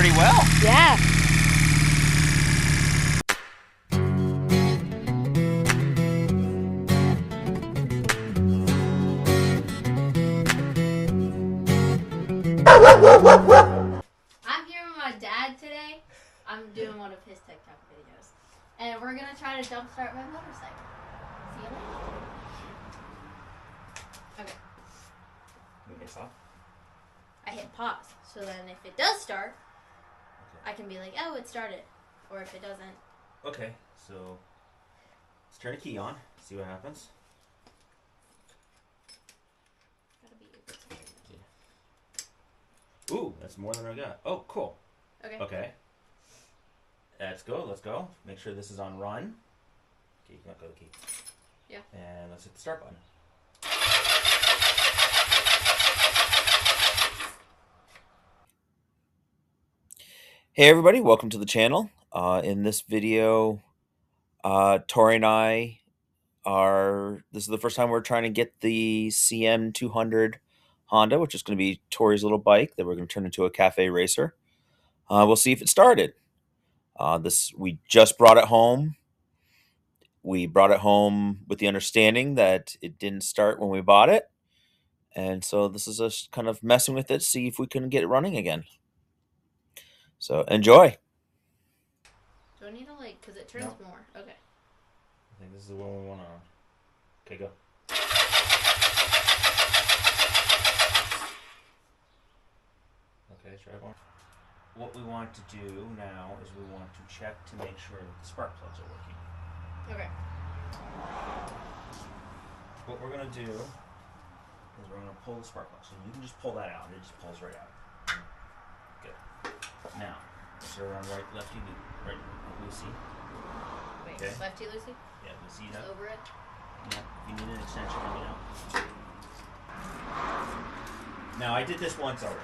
pretty well. Yeah. I'm here with my dad today. I'm doing one of his TikTok videos. And we're going to try to jumpstart my motorcycle. See you later. Okay. Okay, stop. I hit pause. So then if it does start, I can be like, oh, it started. Or if it doesn't. Okay, so let's turn a key on, see what happens. Gotta be able to. Ooh, that's more than I got. Oh, cool. Okay. Okay. Let's go. Make sure this is on run. Okay, you can let go of the key. Yeah. And let's hit the start button. Hey everybody, welcome to the channel. In this video, Tori and I this is the first time we're trying to get the CM200 Honda, which is going to be Tori's little bike that we're going to turn into a cafe racer. We'll see if it started. We just brought it home. We brought it home with the understanding that it didn't start when we bought it. And so this is us kind of messing with it, see if we can get it running again. So enjoy. Do I need to because it turns more. Okay. I think this is the one we want on. Okay, go. Okay, try one. What we want to do now is we want to check to make sure that the spark plugs are working. Okay. What we're going to do is we're going to pull the spark plug. So you can just pull that out. It just pulls right out. Good. Now, so we're on lefty loosey. Wait, Okay. lefty loosey? Yeah, loosey Just up. over it? Yeah, if you need an extension, let me know. Now, I did this once already.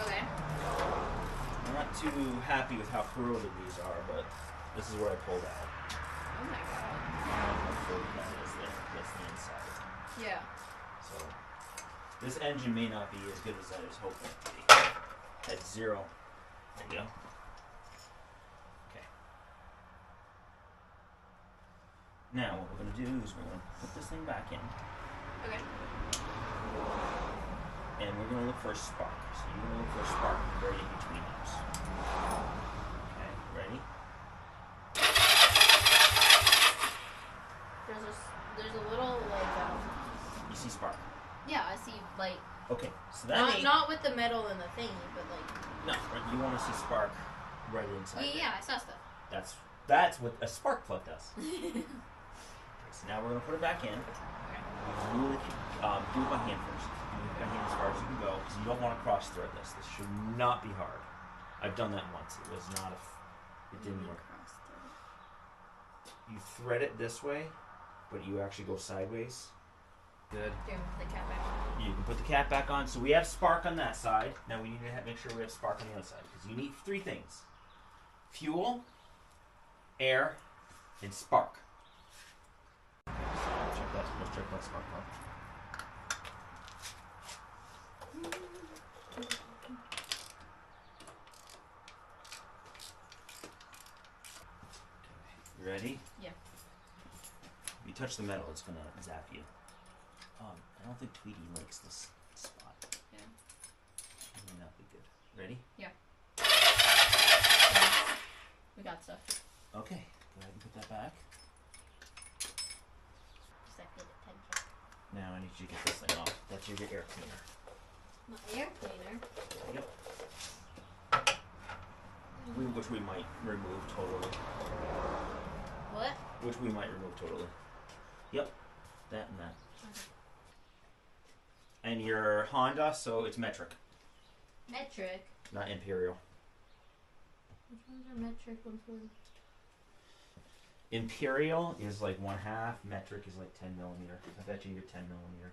Okay. I'm not too happy with how corroded these are, but this is what I pulled out. Oh my god. How corroded that is there. That's the inside. Yeah. So, this engine may not be as good as I was hoping it to be. At zero. There you go. Okay. Now, what we're going to do is we're going to put this thing back in. Okay. And we're going to look for a spark. So you're going to look for a spark right in between those. Okay, ready? There's a little You see spark? yeah, I see light. Okay, so that Not with the metal and the thingy, but no, right, you want to see spark right inside. Yeah, I saw stuff. That's what a spark plug does. Okay, so now we're going to put it back in. Okay. Really, do it by hand first. Do it by hand as far as you can go, because you don't want to cross thread this. This should not be hard. I've done that once. It was not it didn't work. You thread it this way, but you actually go sideways. Good. Do the cap back on. You can put the cap back on. So we have spark on that side. Now we need to make sure we have spark on the other side, because you need three things: fuel, air, and spark. So let's check that spark plug. You ready? Yeah. If you touch the metal, it's gonna zap you. I don't think Tweety likes this spot. Yeah. It may not be good. Ready? Yeah. We got stuff. Okay. Go ahead and put that back. Just like the tension. Now I need you to get this thing off. That's your air cleaner. My air cleaner? Yep. Which we might remove totally. What? Which we might remove totally. Yep. That and that. Okay. And your Honda, so it's metric, Metric? not imperial. Which ones are metric? Which ones? Imperial is like 1/2. Metric is like 10 millimeter. I bet you you're 10 millimeter.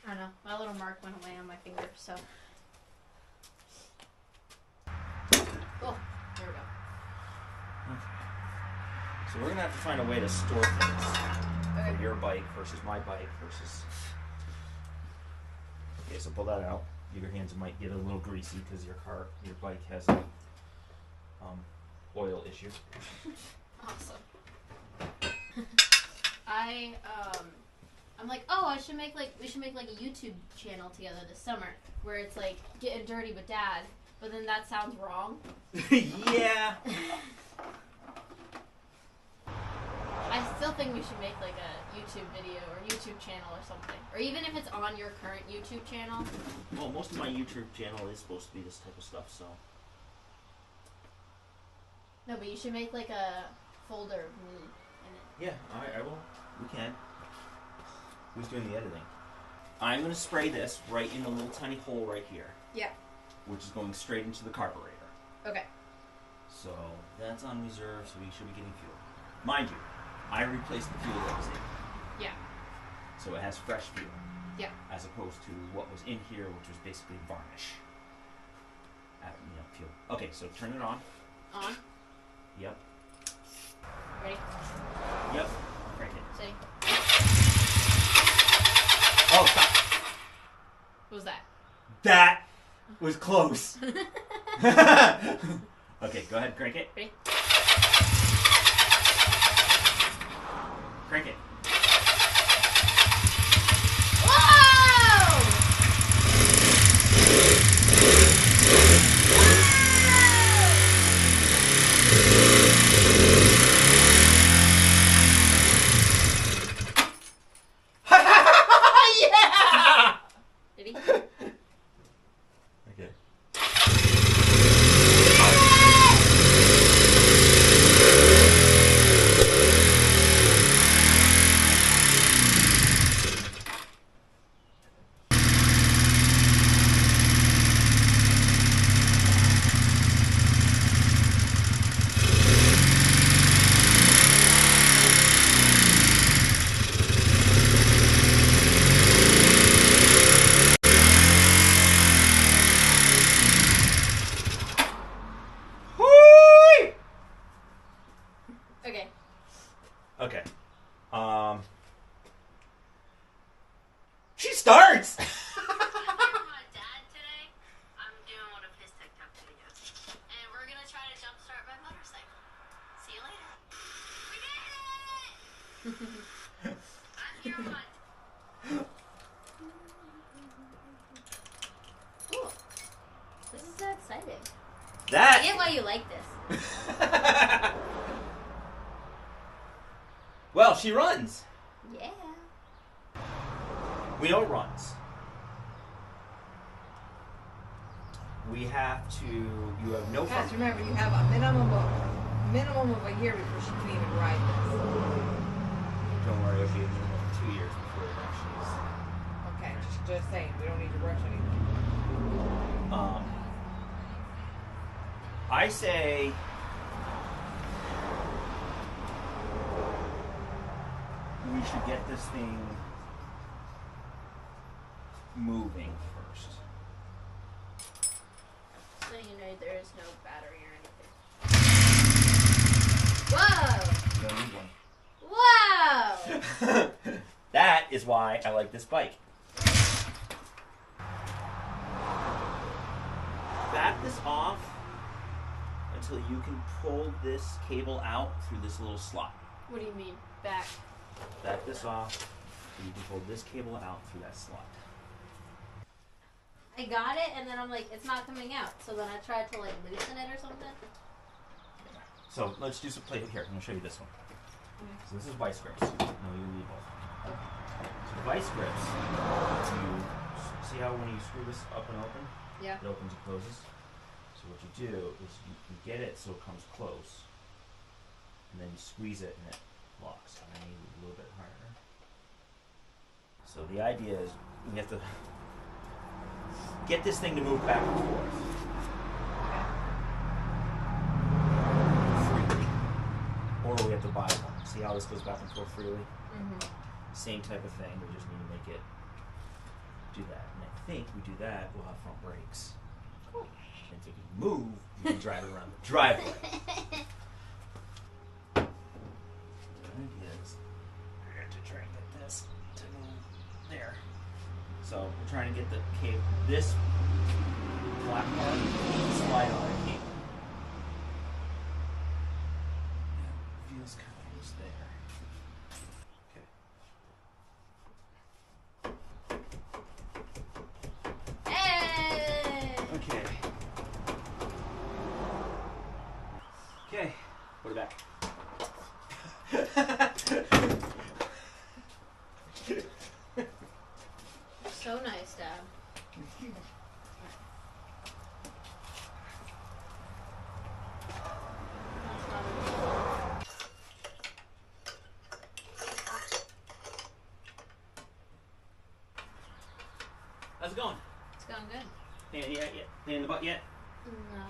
I don't know. My little mark went away on my finger, so. Oh, there we go. Okay. So we're gonna have to find a way to store things Okay. for your bike versus my bike versus Okay, so pull that out. Your hands might get a little greasy because your bike has a oil issue. Awesome. I'm like, oh, we should make like a YouTube channel together this summer where it's like getting dirty with Dad, but then that sounds wrong. Yeah. I still think we should make like a YouTube video or YouTube channel or something, or even if it's on your current YouTube channel. Well, most of my YouTube channel is supposed to be this type of stuff, so. No, but you should make like a folder of me in it. Yeah, I will. We can. Who's doing the editing? I'm going to spray this right in the little tiny hole right here. Yeah. Which is going straight into the carburetor. Okay. So that's on reserve, so we should be getting fuel. Mind you, I replaced the fuel that was in. Yeah. So it has fresh fuel. Yeah. As opposed to what was in here, which was basically varnish. Fuel. Okay, so turn it on. On. Yep. Ready? Yep. Crank it. Steady. Oh, stop. What was that? That was close. Okay, go ahead, crank it. Ready? Crank it. Okay. She starts! I'm here with my dad today. I'm doing one of his TikTok videos. And we're gonna try to jumpstart my motorcycle. See you later. We did it! I'm here with my... Cool. This is so exciting. I get why you like this. Well, she runs. Yeah. We know it runs. We have to. You have no fun. Guys, remember, you have a minimum of a year before she can even ride this. Don't worry, it'll be a minimum of 2 years before it actually is. Okay, just saying, we don't need to rush anything. I say. We should get this thing moving first. So you know there is no battery or anything. Whoa! No need one. Whoa! That is why I like this bike. Back this off until you can pull this cable out through this little slot. What do you mean? Back? Back this off, and you can pull this cable out through that slot. I got it, and then I'm like, it's not coming out. So then I tried to like loosen it or something. So let's do some play here. I'm gonna show you this one. So this is vice grips. No, you need both. So vice grips. You see how when you screw this up and open, Yeah. it opens and closes. So what you do is you get it so it comes close, and then you squeeze it and it locks. I need a little bit harder. So the idea is we have to get this thing to move back and forth. Freely. Or we have to buy one. See how this goes back and forth freely? Mm-hmm. Same type of thing, we just need to make it do that. And I think we do that, we'll have front brakes. Cool. And if you can move, you can drive it around the driveway. Is I have to try and get this to move there. So we're trying to get the cable this black part, slide on it. Feels kind of loose there. Hey! Okay. Okay. Put it back. So nice, Dad. How's it going? It's going good. Pain in the butt yet? No.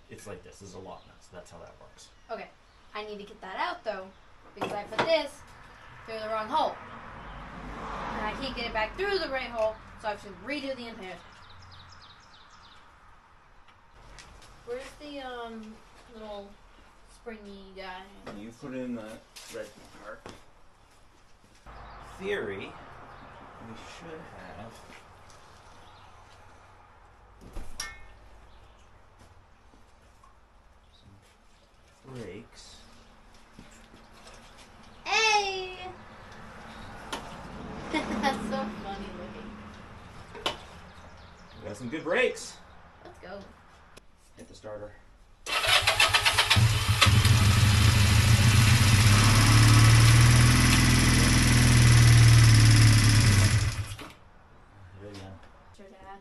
It's like this. This is a lock nut, so that's how that works. Okay. I need to get that out though, because I put this through the wrong hole. And I can't get it back through the right hole, so I have to redo the impairs. Where's the little springy guy? You put in the red part. Theory, we should have some brakes. Hey! That's so funny looking. We got some good brakes. Let's go. Hit the starter. Sure, Dad.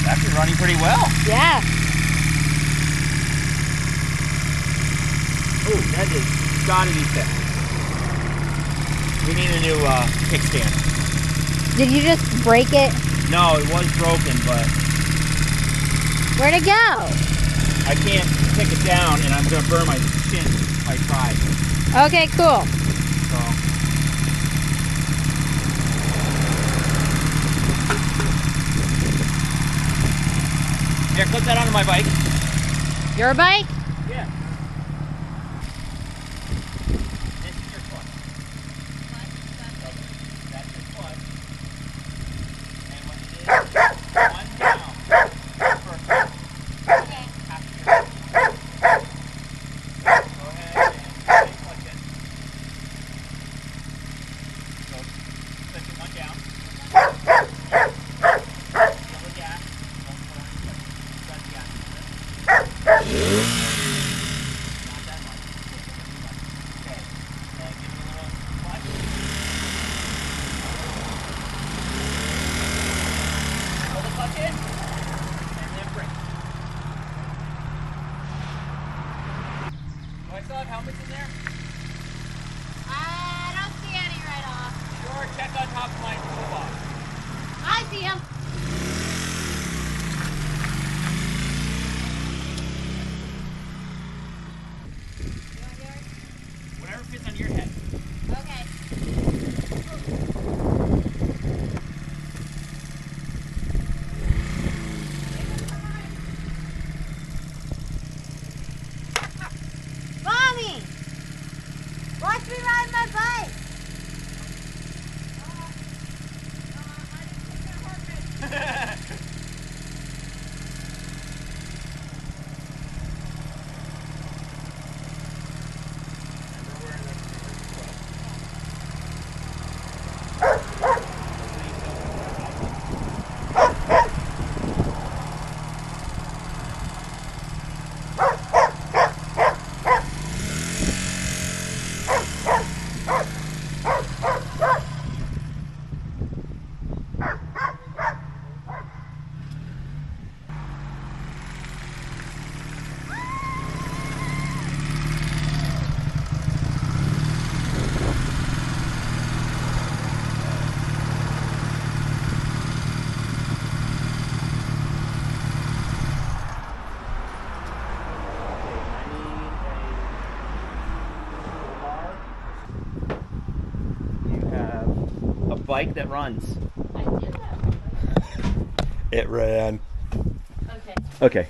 Actually running pretty well. Yeah. Oh, that is gotta be fixed. We need a new kickstand. Did you just break it? No, it was broken, but Where'd it go? I can't pick it down, and I'm gonna burn my shin if I try. Okay, cool. So. Here, clip that onto my bike. Your bike? Yeah. This is your clutch. That's your clutch. And when it is one down, perfect. Okay. Go ahead and clutch it. So, click it one down. Give it gas. Don't put on your clutch. Press gas. Not that much. Okay. And give it a little clutch. Pull the clutch in. And then brake. Do I still have helmets in there? I don't see any right off. Sure, check on top of my toolbox. I see him. Whatever fits on your head. Okay. bike that runs. I do have a bike. It ran. Okay. Okay.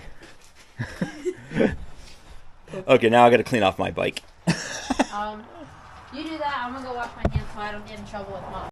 Okay, now I gotta clean off my bike. You do that. I'm gonna go wash my hands so I don't get in trouble with mom.